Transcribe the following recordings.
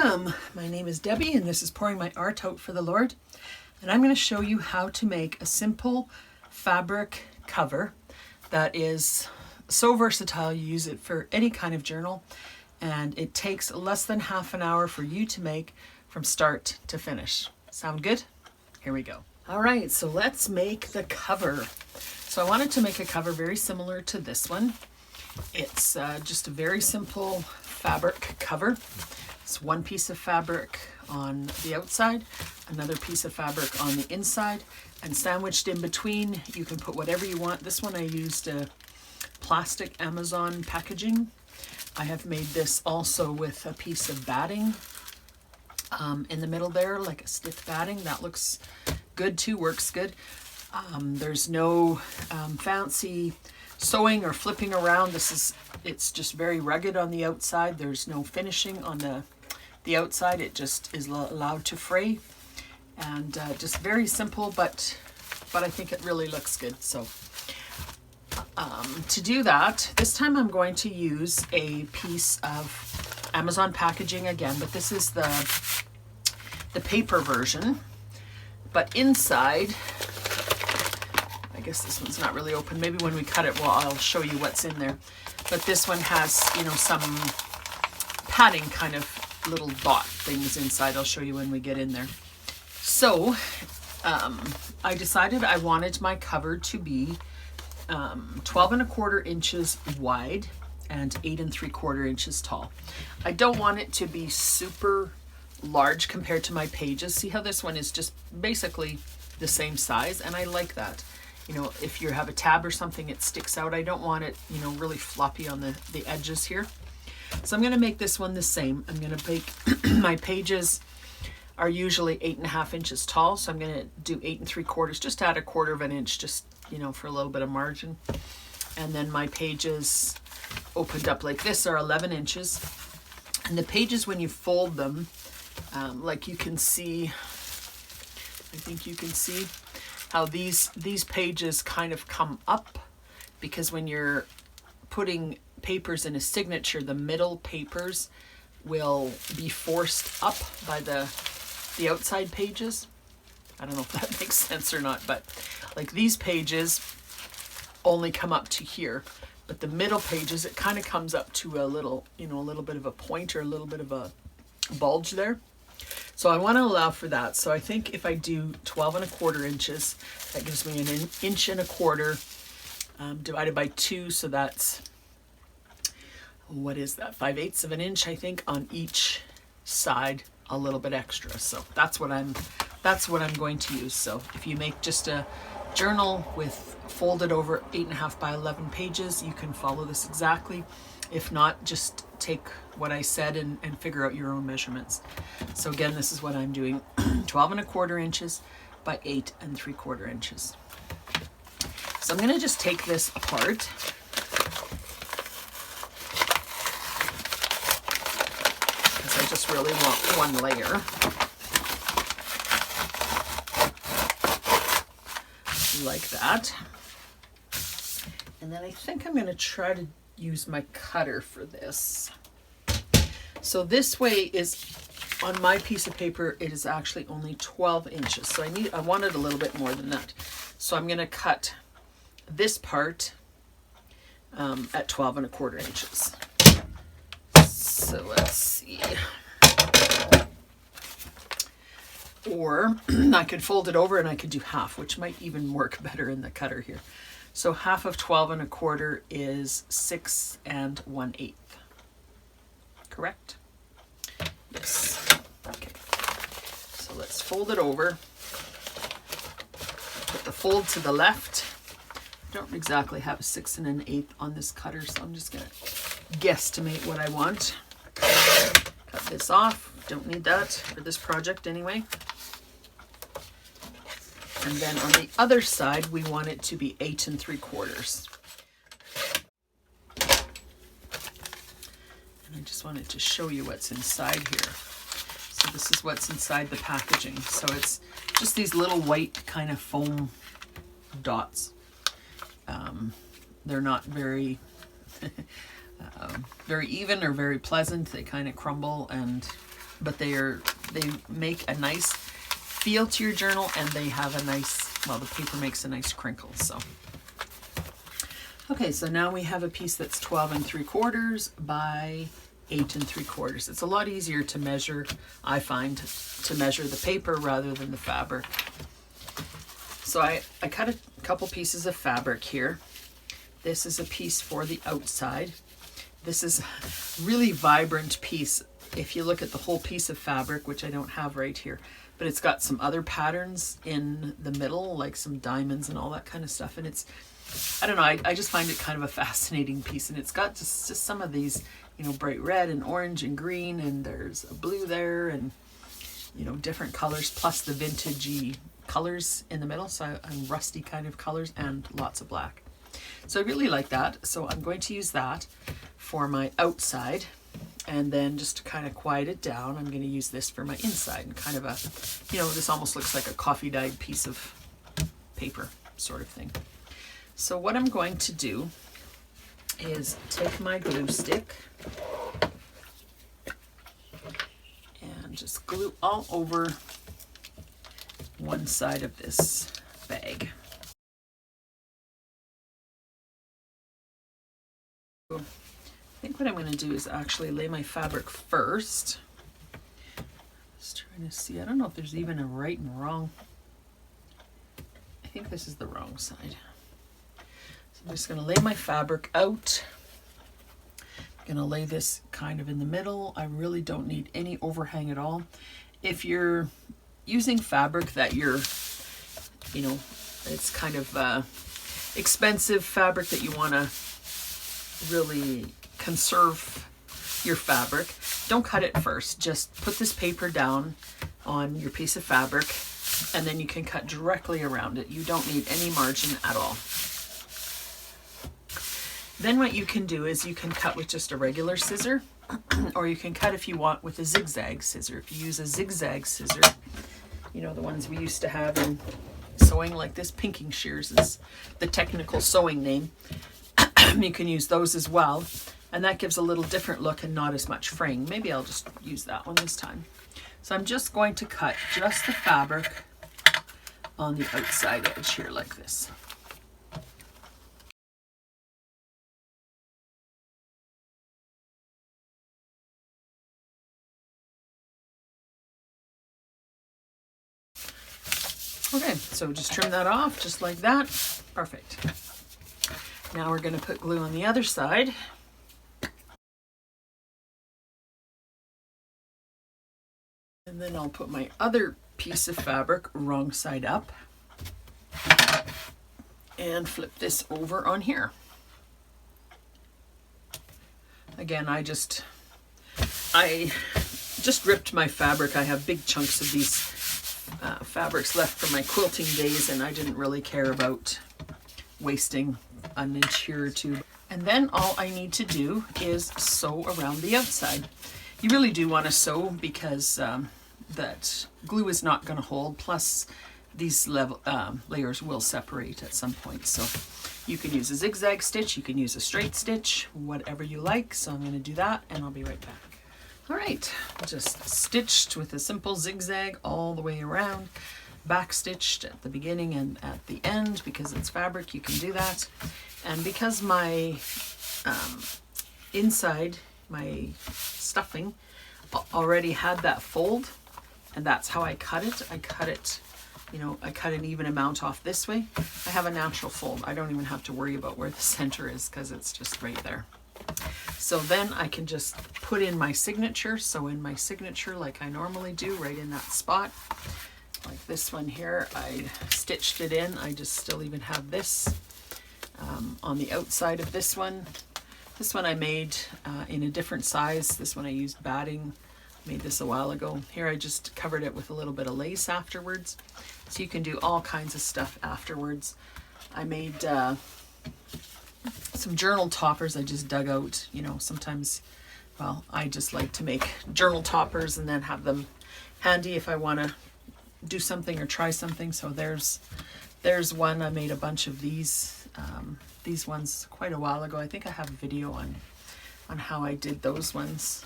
Welcome! My name is Debbie and this is Pouring My Art Out for the Lord. And I'm going to show you how to make a simple fabric cover that is so versatile. You use it for any kind of journal and it takes less than half an hour for you to make from start to finish. Sound good? Here we go. All right, so let's make the cover. So I wanted to make a cover very similar to this one. It's just a very simple fabric cover. It's one piece of fabric on the outside, another piece of fabric on the inside, and sandwiched in between you can put whatever you want. This one I used plastic Amazon packaging. I have made this also with a piece of batting in the middle there, like a stiff batting. That looks good too, works good. There's no fancy sewing or flipping around. It's just very rugged on the outside. There's no finishing on the outside. It just is allowed to fray, and just very simple, but I think it really looks good. So to do that, this time I'm going to use a piece of Amazon packaging again, but this is the paper version. But inside, I guess this one's not really open. Maybe when we cut it, well, I'll show you what's in there. But this one has, you know, some padding kind of little dot things inside. I'll show you when we get in there. So I decided I wanted my cover to be 12 1/4 inches wide and 8 3/4 inches tall. I don't want it to be super large compared to my pages. See how this one is just basically the same size, and I like that. You know, if you have a tab or something, it sticks out. I don't want it, you know, really floppy on the edges here. So I'm going to make this one the same. I'm going to make my pages are usually 8 1/2 inches tall, so I'm going to do 8 3/4, just add 1/4 of an inch, just, you know, for a little bit of margin. And then my pages opened up like this are 11 inches. And the pages, when you fold them, like you can see, I think you can see how these pages kind of come up, because when you're putting papers in a signature, the middle papers will be forced up by the outside pages. I don't know if that makes sense or not, but like these pages only come up to here, but the middle pages, it kind of comes up to a little, you know, a little bit of a point or a little bit of a bulge there. So I want to allow for that. So I think if I do 12 1/4 inches, that gives me an 1 1/4 divided by 2. So that's, what is that, 5/8 of an inch, I think, on each side, a little bit extra. So that's what I'm going to use. So if you make just a journal with folded over 8 1/2 by 11 pages, you can follow this exactly. If not, just take what I said and figure out your own measurements. So again, this is what I'm doing, 12 1/4 inches by 8 3/4 inches. So I'm going to just take this apart. Because I just really want one layer. Like that. And then I think I'm going to try to use my cutter for this. So this way is, on my piece of paper, it is actually only 12 inches. So I wanted a little bit more than that. So I'm going to cut this part at 12 1/4 inches. So let's see. Or I could fold it over and I could do half, which might even work better in the cutter here. So half of 12 1/4 is 6 1/8. Correct? Yes. Okay. So let's fold it over. Put the fold to the left. I don't exactly have a 6 1/8 on this cutter, so I'm just going to guesstimate what I want. Cut this off. Don't need that for this project anyway. And then on the other side, we want it to be 8 3/4. And I just wanted to show you what's inside here. So this is what's inside the packaging. So it's just these little white kind of foam dots. They're not very very even or very pleasant. They kind of crumble and but they make a nice feel to your journal, and they have a nice, well, the paper makes a nice crinkle. So okay, so now we have a piece that's 12 3/4 by 8 3/4. It's a lot easier to measure, I find, to measure the paper rather than the fabric. So I cut a couple pieces of fabric here. This is a piece for the outside. This is a really vibrant piece. If you look at the whole piece of fabric, which I don't have right here, but it's got some other patterns in the middle, like some diamonds and all that kind of stuff. And it's, I don't know, I just find it kind of a fascinating piece. And it's got just some of these, you know, bright red and orange and green, and there's a blue there, and, you know, different colors, plus the vintagey colors in the middle. So I'm rusty kind of colors, and lots of black. So I really like that. So I'm going to use that for my outside. And then just to kind of quiet it down, I'm going to use this for my inside, and kind of a, you know, this almost looks like a coffee dyed piece of paper sort of thing. So what I'm going to do is take my glue stick and just glue all over one side of this bag. I think what I'm going to do is actually lay my fabric first. Just trying to see, I don't know if there's even a right and wrong. I think this is the wrong side. So I'm just going to lay my fabric out. I'm going to lay this kind of in the middle. I really don't need any overhang at all. If you're using fabric that you're, you know, it's kind of expensive fabric that you want to really conserve your fabric, don't cut it first. Just put this paper down on your piece of fabric, and then you can cut directly around it. You don't need any margin at all. Then what you can do is you can cut with just a regular scissor, or you can cut, if you want, with a zigzag scissor. If you use a zigzag scissor, you know, the ones we used to have in sewing, like this, pinking shears is the technical sewing name. You can use those as well, and that gives a little different look and not as much fraying. Maybe I'll just use that one this time. So I'm just going to cut just the fabric on the outside edge here like this. Okay, so just trim that off just like that. Perfect. Now we're going to put glue on the other side. And then I'll put my other piece of fabric wrong side up and flip this over on here. Again, I just ripped my fabric. I have big chunks of these fabrics left from my quilting days, and I didn't really care about wasting an inch here or two. And then all I need to do is sew around the outside. You really do want to sew, because that glue is not going to hold, plus these layers will separate at some point. So you can use a zigzag stitch, you can use a straight stitch, whatever you like. So I'm going to do that, and I'll be right back. All right, just stitched with a simple zigzag all the way around, back stitched at the beginning and at the end. Because it's fabric, you can do that. And because my inside, my stuffing already had that fold, and that's how I cut it. I cut it, you know, I cut an even amount off this way. I have a natural fold. I don't even have to worry about where the center is, because it's just right there. So then I can just put in my signature. So in my signature, like I normally do, right in that spot, like this one here, I stitched it in. I just still even have this on the outside of this one. This one I made in a different size. This one I used batting. Made this a while ago. Here I just covered it with a little bit of lace afterwards. So you can do all kinds of stuff afterwards. I made some journal toppers I just dug out. You know, sometimes, well, I just like to make journal toppers and then have them handy if I want to do something or try something. So there's one. I made a bunch of these ones quite a while ago. I think I have a video on how I did those ones.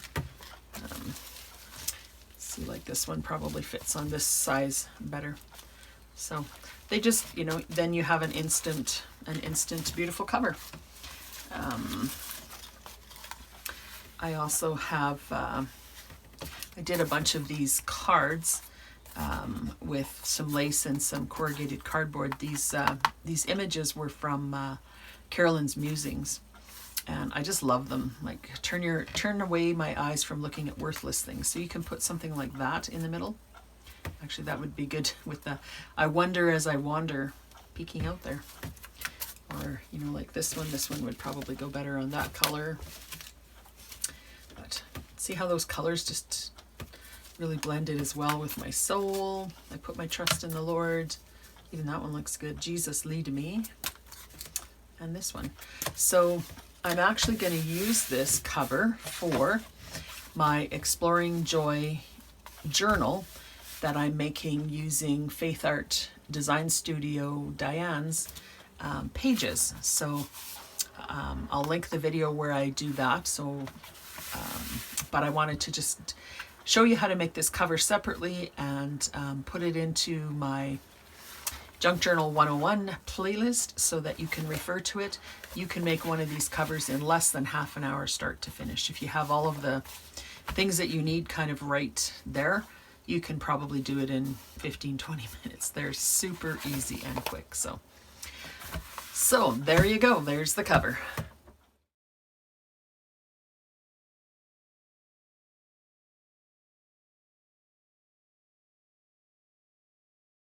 feel like this one probably fits on this size better. So they just, you know, then you have an instant beautiful cover. I also have, I did a bunch of these cards with some lace and some corrugated cardboard. These images were from Carolyn's Musings, and I just love them. Like, turn away my eyes from looking at worthless things. So you can put something like that in the middle. Actually, that would be good with the I wonder as I wander, peeking out there. Or, you know, like this one would probably go better on that color. But see how those colors just really blended as well with my soul. I put my trust in the Lord. Even that one looks good. Jesus, lead me. And this one. So I'm actually going to use this cover for my Exploring Joy journal that I'm making using Faith Art Design Studio Diane's pages. So I'll link the video where I do that. So, but I wanted to just show you how to make this cover separately and put it into my Junk Journal 101 playlist so that you can refer to it. You can make one of these covers in less than half an hour start to finish. If you have all of the things that you need kind of right there, you can probably do it in 15-20 minutes. They're super easy and quick. So there you go. There's the cover.